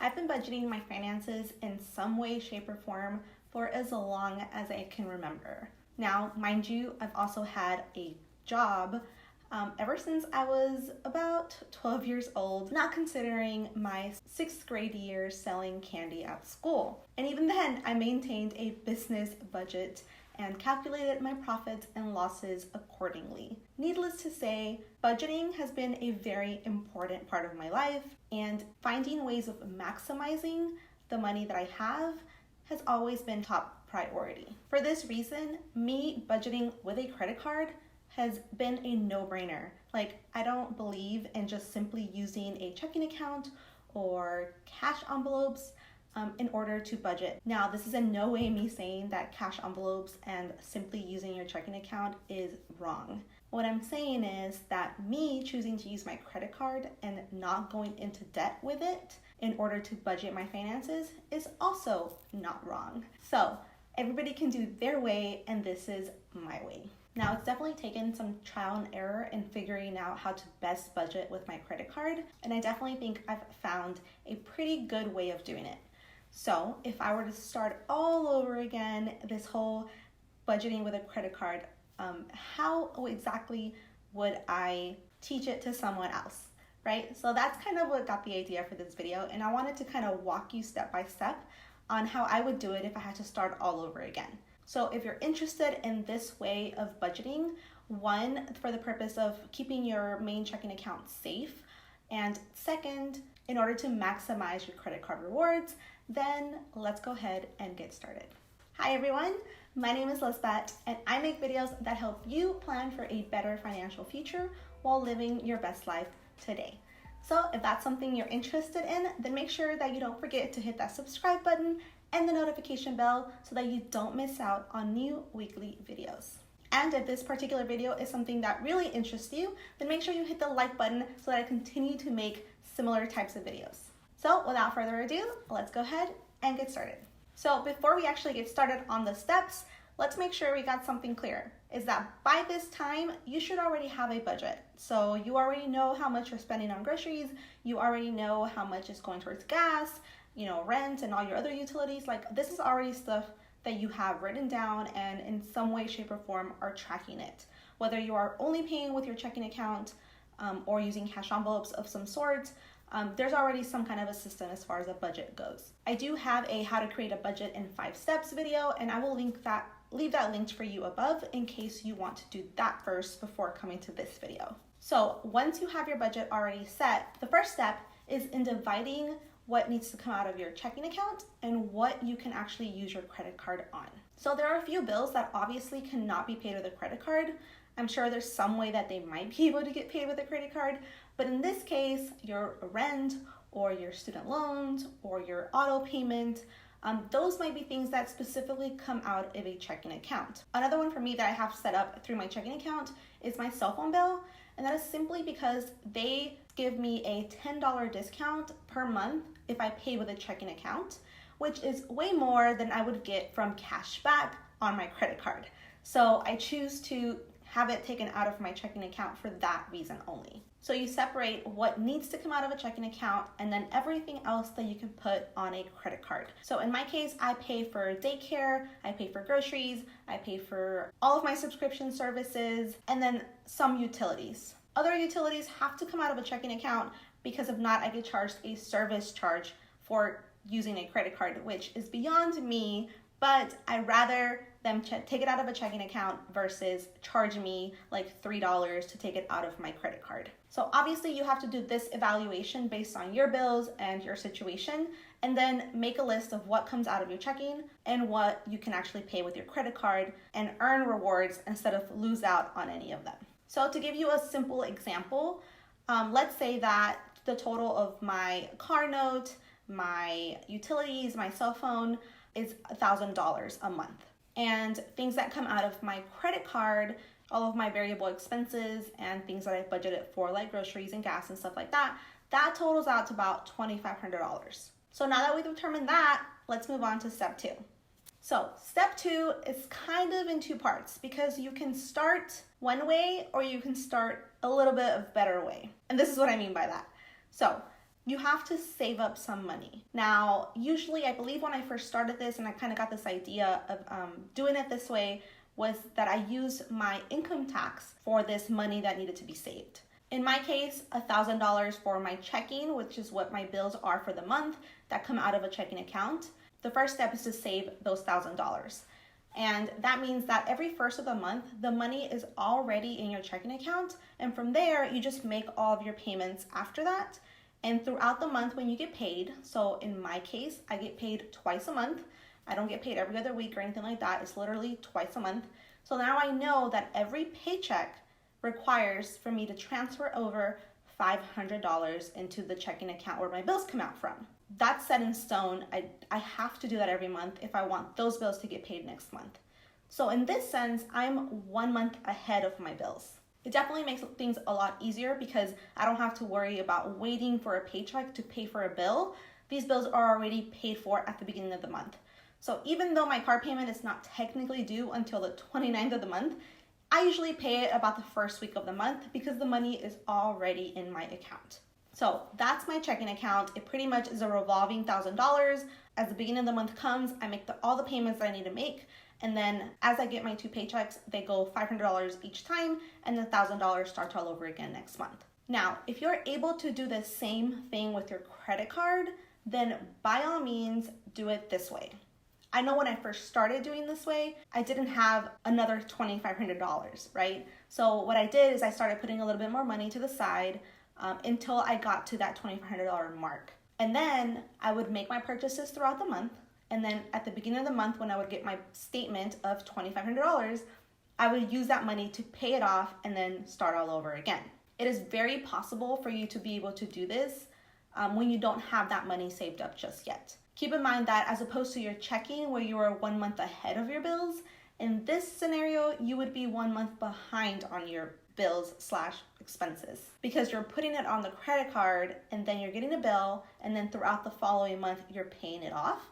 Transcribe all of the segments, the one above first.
I've been budgeting my finances in some way, shape, or form for as long as I can remember. Now, mind you, I've also had a job ever since I was about 12 years old, not considering my 6th grade year selling candy at school. And even then, I maintained a business budget and calculated my profits and losses accordingly. Needless to say, budgeting has been a very important part of my life, and finding ways of maximizing the money that I have has always been top priority. For this reason, me budgeting with a credit card has been a no-brainer. Like, I don't believe in just simply using a checking account or cash envelopes in order to budget. Now, this is in no way me saying that cash envelopes and simply using your checking account is wrong. What I'm saying is that me choosing to use my credit card and not going into debt with it in order to budget my finances is also not wrong. So everybody can do their way, and this is my way. Now, it's definitely taken some trial and error in figuring out how to best budget with my credit card, and I definitely think I've found a pretty good way of doing it. So if I were to start all over again, this whole budgeting with a credit card, how exactly would I teach it to someone else, right? So that's kind of what got the idea for this video, and I wanted to kind of walk you step by step on how I would do it if I had to start all over again. So if you're interested in this way of budgeting, one, for the purpose of keeping your main checking account safe, and second, in order to maximize your credit card rewards, then let's go ahead and get started. Hi everyone, my name is Lisbeth, and I make videos that help you plan for a better financial future while living your best life today. So if that's something you're interested in, then make sure that you don't forget to hit that subscribe button and the notification bell so that you don't miss out on new weekly videos. And if this particular video is something that really interests you, then make sure you hit the like button so that I continue to make similar types of videos. So without further ado, let's go ahead and get started. So before we actually get started on the steps, let's make sure we got something clear, is that by this time, you should already have a budget. So you already know how much you're spending on groceries, you already know how much is going towards gas, rent and all your other utilities. Like, this is already stuff that you have written down and in some way, shape, or form are tracking it. Whether you are only paying with your checking account or using cash envelopes of some sort, there's already some kind of a system as far as a budget goes. I do have a how to create a budget in 5 steps video, and I will leave that linked for you above in case you want to do that first before coming to this video. So once you have your budget already set, the first step is in dividing what needs to come out of your checking account and what you can actually use your credit card on. So there are a few bills that obviously cannot be paid with a credit card. I'm sure there's some way that they might be able to get paid with a credit card, but in this case, your rent or your student loans or your auto payment, those might be things that specifically come out of a checking account. Another one for me that I have set up through my checking account is my cell phone bill, and that is simply because they give me a $10 discount per month if I pay with a checking account, which is way more than I would get from cash back on my credit card. So I choose to have it taken out of my checking account for that reason only. So you separate what needs to come out of a checking account and then everything else that you can put on a credit card. So in my case, I pay for daycare, I pay for groceries, I pay for all of my subscription services, and then some utilities. Other utilities have to come out of a checking account because if not, I get charged a service charge for using a credit card, which is beyond me, but I'd rather them take it out of a checking account versus charge me like $3 to take it out of my credit card. So obviously you have to do this evaluation based on your bills and your situation, and then make a list of what comes out of your checking and what you can actually pay with your credit card and earn rewards instead of lose out on any of them. So to give you a simple example, let's say that the total of my car note, my utilities, my cell phone is $1,000 a month. And things that come out of my credit card, all of my variable expenses and things that I've budgeted for like groceries and gas and stuff like that, that totals out to about $2,500. So now that we've determined that, let's move on to step 2. So step 2 is kind of in 2 parts because you can start one way or you can start a little bit of better way. And this is what I mean by that. So you have to save up some money. Now, usually, I believe when I first started this and I kind of got this idea of doing it this way, was that I used my income tax for this money that needed to be saved. In my case, $1,000 for my checking, which is what my bills are for the month that come out of a checking account. The first step is to save those $1,000. And that means that every first of the month, the money is already in your checking account. And from there, you just make all of your payments after that. And throughout the month when you get paid, so in my case, I get paid twice a month. I don't get paid every other week or anything like that. It's literally twice a month. So now I know that every paycheck requires for me to transfer over $500 into the checking account where my bills come out from. That's set in stone. I have to do that every month if I want those bills to get paid next month. So in this sense, I'm 1 month ahead of my bills. It definitely makes things a lot easier because I don't have to worry about waiting for a paycheck to pay for a bill. These bills are already paid for at the beginning of the month. So even though my car payment is not technically due until the 29th of the month, I usually pay it about the first week of the month because the money is already in my account. So that's my checking account. It pretty much is a revolving $1,000. As the beginning of the month comes, I make all the payments that I need to make. And then as I get my 2 paychecks, they go $500 each time, and the $1,000 starts all over again next month. Now, if you're able to do the same thing with your credit card, then by all means, do it this way. I know when I first started doing this way, I didn't have another $2,500, right? So what I did is I started putting a little bit more money to the side until I got to that $2,500 mark. And then I would make my purchases throughout the month. And then at the beginning of the month, when I would get my statement of $2,500, I would use that money to pay it off and then start all over again. It is very possible for you to be able to do this when you don't have that money saved up just yet. Keep in mind that as opposed to your checking where you are 1 month ahead of your bills, in this scenario, you would be 1 month behind on your bills/expenses because you're putting it on the credit card and then you're getting a bill and then throughout the following month, you're paying it off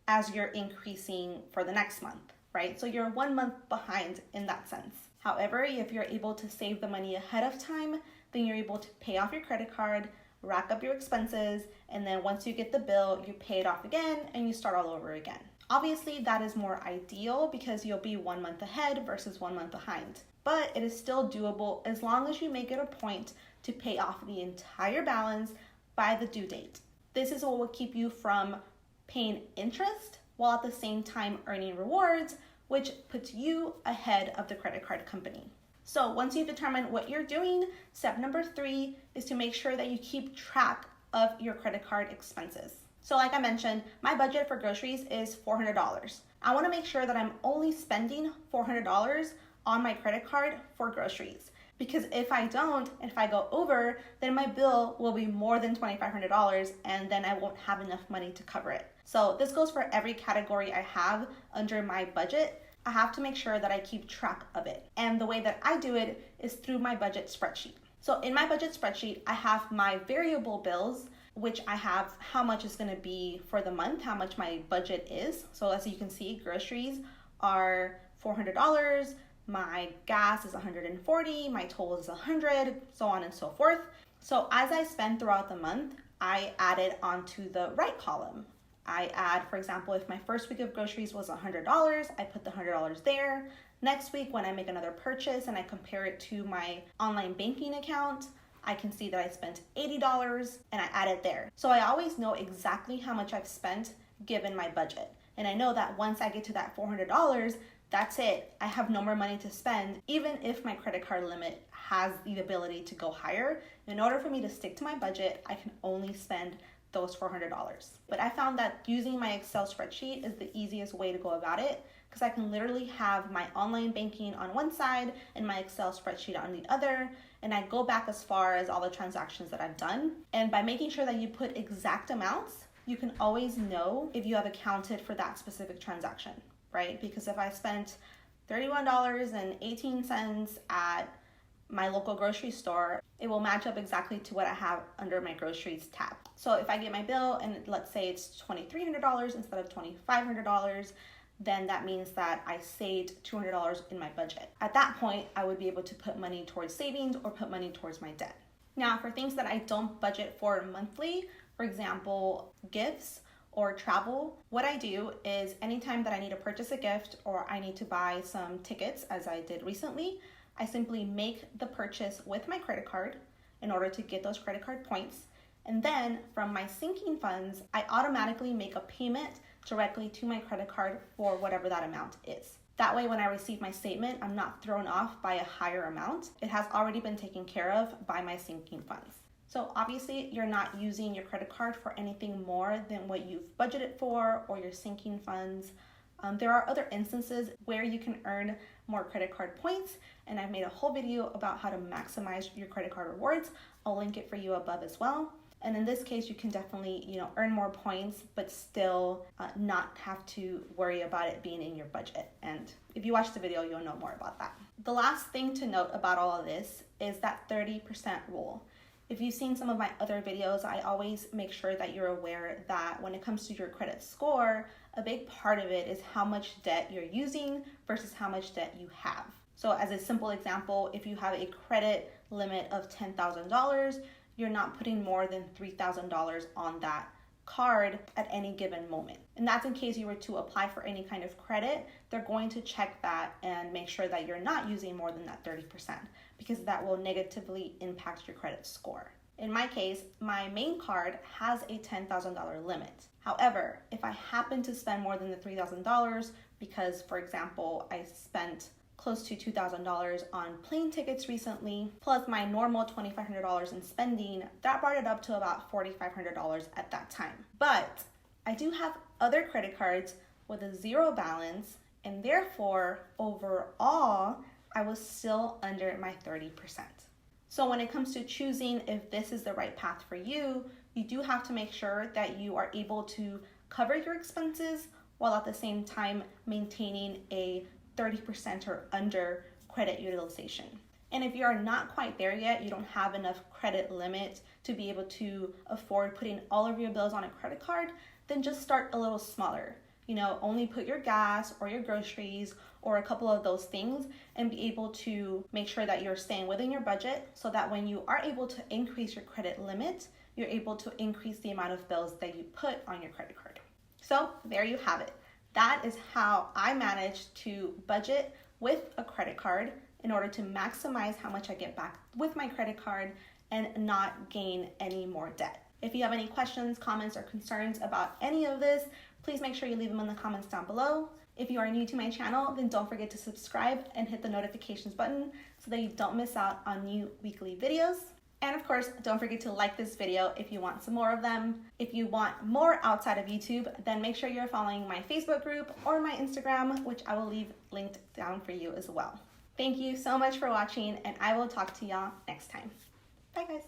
as you're increasing for the next month, right? So you're 1 month behind in that sense. However, if you're able to save the money ahead of time, then you're able to pay off your credit card, rack up your expenses, and then once you get the bill, you pay it off again and you start all over again. Obviously, that is more ideal because you'll be 1 month ahead versus 1 month behind. But it is still doable as long as you make it a point to pay off the entire balance by the due date. This is what will keep you from paying interest while at the same time earning rewards, which puts you ahead of the credit card company. So once you've determined what you're doing, step number 3 is to make sure that you keep track of your credit card expenses. So like I mentioned, my budget for groceries is $400. I want to make sure that I'm only spending $400 on my credit card for groceries. Because if I don't, and if I go over, then my bill will be more than $2,500 and then I won't have enough money to cover it. So this goes for every category I have under my budget. I have to make sure that I keep track of it. And the way that I do it is through my budget spreadsheet. So in my budget spreadsheet, I have my variable bills, which I have how much is going to be for the month, how much my budget is. So as you can see, groceries are $400. My gas is $140, my toll is $100, so on and so forth. So as I spend throughout the month, I add it onto the right column. I add, for example, if my first week of groceries was $100, I put the $100 there. Next week, when I make another purchase and I compare it to my online banking account, I can see that I spent $80 and I add it there. So I always know exactly how much I've spent given my budget. And I know that once I get to that $400, that's it. I have no more money to spend, even if my credit card limit has the ability to go higher. In order for me to stick to my budget, I can only spend those $400. But I found that using my Excel spreadsheet is the easiest way to go about it because I can literally have my online banking on one side and my Excel spreadsheet on the other. And I go back as far as all the transactions that I've done. And by making sure that you put exact amounts, you can always know if you have accounted for that specific transaction, right? Because if I spent $31.18 at my local grocery store, it will match up exactly to what I have under my groceries tab. So if I get my bill and let's say it's $2,300 instead of $2,500, then that means that I saved $200 in my budget. At that point, I would be able to put money towards savings or put money towards my debt. Now, for things that I don't budget for monthly, For example, gifts or travel. What I do is anytime that I need to purchase a gift or I need to buy some tickets, as I did recently, I simply make the purchase with my credit card in order to get those credit card points. And then from my sinking funds, I automatically make a payment directly to my credit card for whatever that amount is. That way, when I receive my statement, I'm not thrown off by a higher amount. It has already been taken care of by my sinking funds. So obviously, you're not using your credit card for anything more than what you've budgeted for or your sinking funds. There are other instances where you can earn more credit card points, and I've made a whole video about how to maximize your credit card rewards. I'll link it for you above as well. And in this case, you can definitely, earn more points, but still not have to worry about it being in your budget. And if you watch the video, you'll know more about that. The last thing to note about all of this is that 30% rule. If you've seen some of my other videos, I always make sure that you're aware that when it comes to your credit score, a big part of it is how much debt you're using versus how much debt you have. So as a simple example, if you have a credit limit of $10,000, you're not putting more than $3,000 on that card at any given moment. And that's in case you were to apply for any kind of credit. They're going to check that and make sure that you're not using more than that 30%, because that will negatively impact your credit score. In my case, my main card has a $10,000 limit. However, if I happen to spend more than the $3,000 because, for example, I spent close to $2,000 on plane tickets recently, plus my normal $2,500 in spending, that brought it up to about $4,500 at that time. But I do have other credit cards with a zero balance, and therefore, overall, I was still under my 30%. So when it comes to choosing if this is the right path for you, you do have to make sure that you are able to cover your expenses while at the same time maintaining a 30% or under credit utilization. And if you are not quite there yet, you don't have enough credit limit to be able to afford putting all of your bills on a credit card, then just start a little smaller. Only put your gas or your groceries or a couple of those things and be able to make sure that you're staying within your budget so that when you are able to increase your credit limit, you're able to increase the amount of bills that you put on your credit card. So there you have it. That is how I managed to budget with a credit card in order to maximize how much I get back with my credit card and not gain any more debt. If you have any questions, comments, or concerns about any of this, please make sure you leave them in the comments down below. If you are new to my channel, then don't forget to subscribe and hit the notifications button so that you don't miss out on new weekly videos. And of course, don't forget to like this video if you want some more of them. If you want more outside of YouTube, then make sure you're following my Facebook group or my Instagram, which I will leave linked down for you as well. Thank you so much for watching, and I will talk to y'all next time. Bye guys.